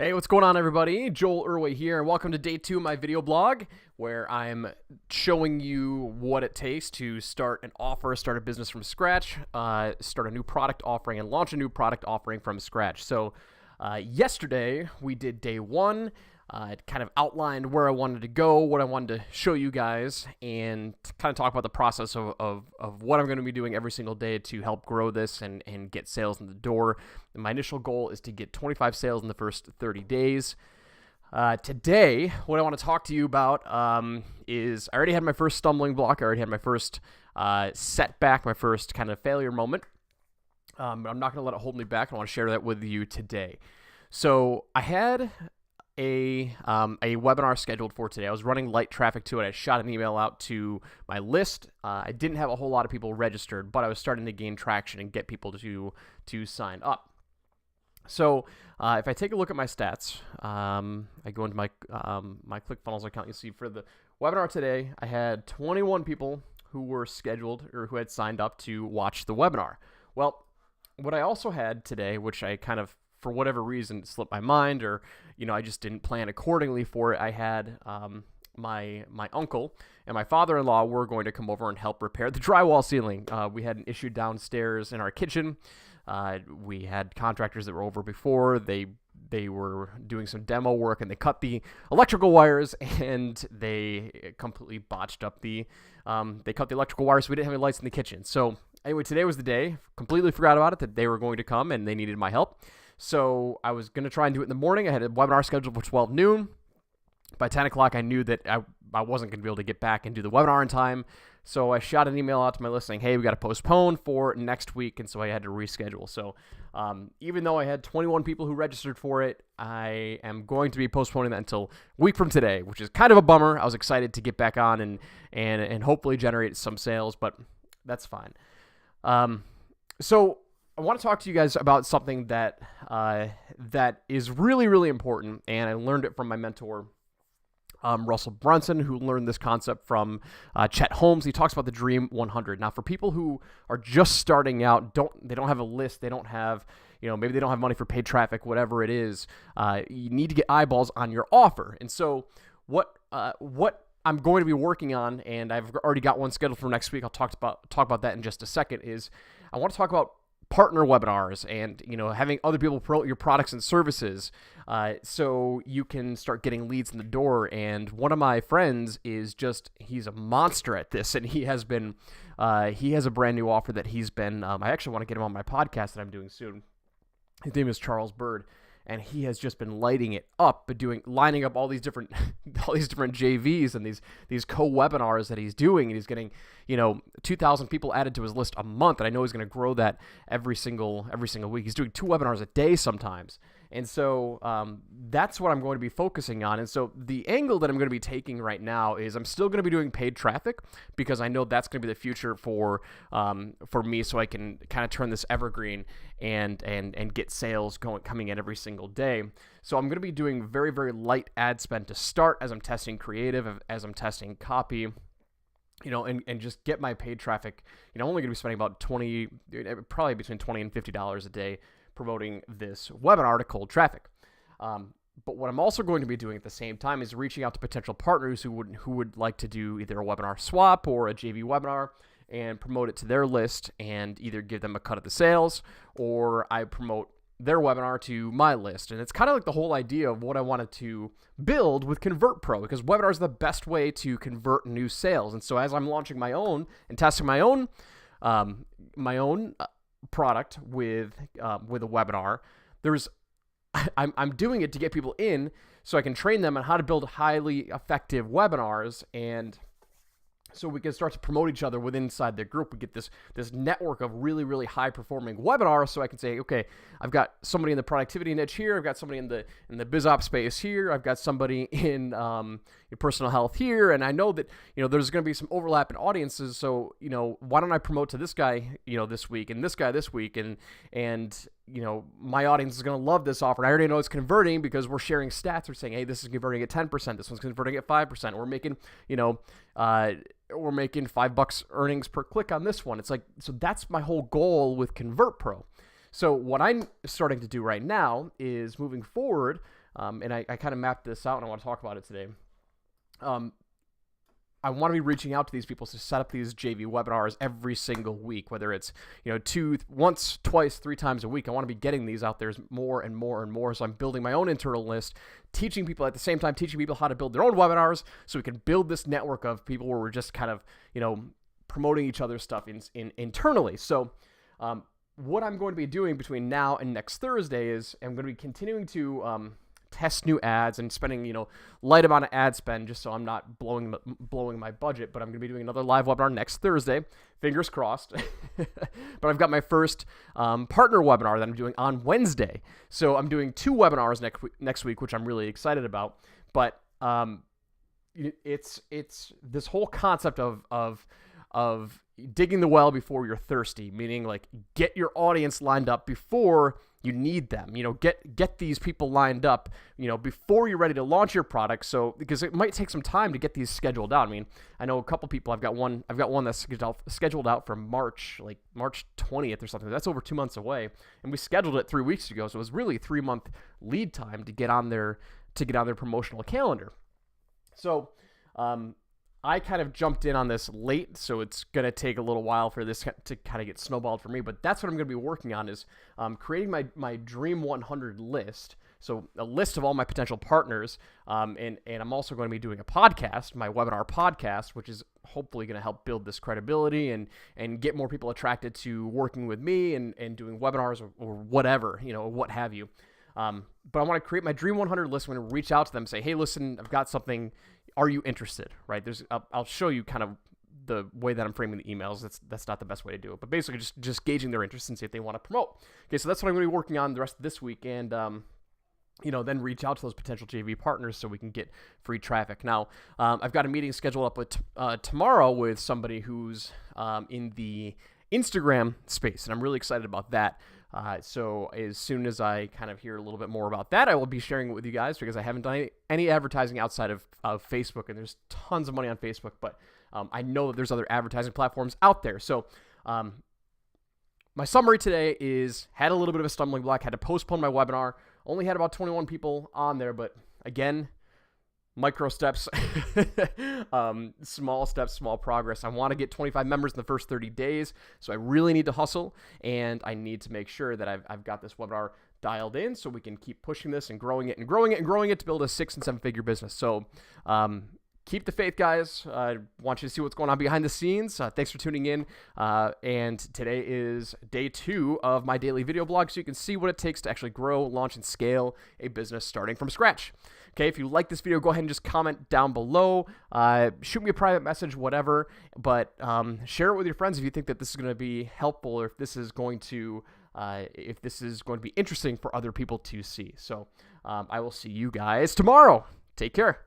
Hey, what's going on, everybody? Joel Irway here, and welcome to day 2 of my video blog, where I'm showing you what it takes to start an offer, start a business from scratch, start a new product offering, and launch a new product offering from scratch. So yesterday, we did day 1. It kind of outlined where I wanted to go, what I wanted to show you guys, and kind of talk about the process of what I'm going to be doing every single day to help grow this and get sales in the door. And my initial goal is to get 25 sales in the first 30 days. Today, what I want to talk to you about is I already had my first stumbling block. I already had my first setback, my first kind of failure moment. But I'm not going to let it hold me back. I want to share that with you today. So I had a webinar scheduled for today. I was running light traffic to it. I shot an email out to my list. I didn't have a whole lot of people registered, but I was starting to gain traction and get people to sign up. So if I take a look at my stats, I go into my my ClickFunnels account. You see for the webinar today, I had 21 people who were scheduled or who had signed up to watch the webinar. Well, what I also had today, which I kind of, for whatever reason, slipped my mind, or I just didn't plan accordingly for it. I had my uncle and my father-in-law were going to come over and help repair the drywall ceiling. We had an issue downstairs in our kitchen. We had contractors that were over before. They were doing some demo work, and they cut the electrical wires, and they completely botched up they cut the electrical wires, so we didn't have any lights in the kitchen. So anyway, today was the day. Completely forgot about it, that they were going to come and they needed my help. So I was going to try and do it in the morning. I had a webinar scheduled for 12 noon. By 10 o'clock, I knew that I wasn't going to be able to get back and do the webinar in time. So I shot an email out to my list saying, hey, we got to postpone for next week. And so I had to reschedule. So even though I had 21 people who registered for it, I am going to be postponing that until a week from today, which is kind of a bummer. I was excited to get back on and hopefully generate some sales, but that's fine. So I want to talk to you guys about something that is really, really important, and I learned it from my mentor, Russell Brunson, who learned this concept from Chet Holmes. He talks about the Dream 100. Now, for people who are just starting out, they don't have a list, they don't have, maybe they don't have money for paid traffic, whatever it is, you need to get eyeballs on your offer. And so what I'm going to be working on, and I've already got one scheduled for next week, I'll talk about that in just a second, is I want to talk about partner webinars and having other people promote your products and services so you can start getting leads in the door. And one of my friends he's a monster at this, and he has a brand new offer that he's been I actually want to get him on my podcast that I'm doing soon. His name is Charles Bird, and he has just been lighting it up, but lining up all these different JVs and these co-webinars that he's doing, and he's getting 2,000 people added to his list a month, and I know he's going to grow that every single week. He's doing 2 webinars a day sometimes, and so that's what I'm going to be focusing on. And so the angle that I'm going to be taking right now is I'm still going to be doing paid traffic, because I know that's going to be the future for me, so I can kind of turn this evergreen and get sales coming in every single day. So I'm going to be doing very, very light ad spend to start as I'm testing creative, as I'm testing copy, and just get my paid traffic. I'm only going to be spending about probably between $20 and $50 a day promoting this webinar to cold traffic. But what I'm also going to be doing at the same time is reaching out to potential partners who would like to do either a webinar swap or a JV webinar and promote it to their list and either give them a cut of the sales, or I promote their webinar to my list. And it's kind of like the whole idea of what I wanted to build with ConvertPro, because webinars are the best way to convert new sales. And so as I'm launching my own and testing my own product with a webinar, I'm doing it to get people in so I can train them on how to build highly effective webinars, and so we can start to promote each other inside the group. We get this network of really, really high performing webinars. So I can say, okay, I've got somebody in the productivity niche here. I've got somebody in the BizOps space here. I've got somebody in personal health here. And I know that there's going to be some overlap in audiences. So why don't I promote to this guy this week, and this guy this week, and my audience is going to love this offer. And I already know it's converting because we're sharing stats. We're saying, hey, this is converting at 10%. This one's converting at 5%. We're making $5 earnings per click on this one. It's like, so that's my whole goal with ConvertPro. So what I'm starting to do right now is moving forward, and I kind of mapped this out, and I want to talk about it today. I want to be reaching out to these people to set up these JV webinars every single week, whether it's, once, twice, 3 times a week. I want to be getting these out there more and more and more. So I'm building my own internal list, teaching people at the same time, teaching people how to build their own webinars so we can build this network of people where we're just kind of, promoting each other's stuff internally. So what I'm going to be doing between now and next Thursday is I'm going to be continuing to test new ads and spending, light amount of ad spend just so I'm not blowing my budget. But I'm going to be doing another live webinar next Thursday, fingers crossed. But I've got my first partner webinar that I'm doing on Wednesday. So I'm doing 2 webinars next week, which I'm really excited about. But it's this whole concept of digging the well before you're thirsty, meaning like get your audience lined up before you need them. Get these people lined up, before you're ready to launch your product. So because it might take some time to get these scheduled out. I mean, I know a couple people. I've got one that's scheduled out for March 20th or something. That's over 2 months away, and we scheduled it 3 weeks ago. So it was really a 3-month lead time to get on their promotional calendar. So I kind of jumped in on this late, so it's going to take a little while for this to kind of get snowballed for me, but that's what I'm going to be working on is creating my Dream 100 list, so a list of all my potential partners, and I'm also going to be doing a podcast, my webinar podcast, which is hopefully going to help build this credibility and get more people attracted to working with me and doing webinars or whatever, what have you. But I want to create my Dream 100 list. I'm going to reach out to them and say, hey, listen, I've got something. Are you interested? Right? I'll show you kind of the way that I'm framing the emails. That's not the best way to do it, but basically just gauging their interest and see if they want to promote. Okay, so that's what I'm going to be working on the rest of this week, and then reach out to those potential JV partners so we can get free traffic. Now, I've got a meeting scheduled up with tomorrow with somebody who's in the Instagram space, and I'm really excited about that. So as soon as I kind of hear a little bit more about that, I will be sharing it with you guys because I haven't done any advertising outside of Facebook, and there's tons of money on Facebook, but I know that there's other advertising platforms out there. So my summary today is had a little bit of a stumbling block, had to postpone my webinar, only had about 21 people on there, but again, micro steps, small steps, small progress. I want to get 25 members in the first 30 days, so I really need to hustle, and I need to make sure that I've got this webinar dialed in so we can keep pushing this and growing it and growing it and growing it to build a 6- and 7-figure business. So keep the faith, guys. I want you to see what's going on behind the scenes. Thanks for tuning in. And today is day 2 of my daily video blog, so you can see what it takes to actually grow, launch, and scale a business starting from scratch. Okay, if you like this video, go ahead and just comment down below. Shoot me a private message, whatever. But share it with your friends if you think that this is going to be helpful, or if this is going to be interesting for other people to see. So I will see you guys tomorrow. Take care.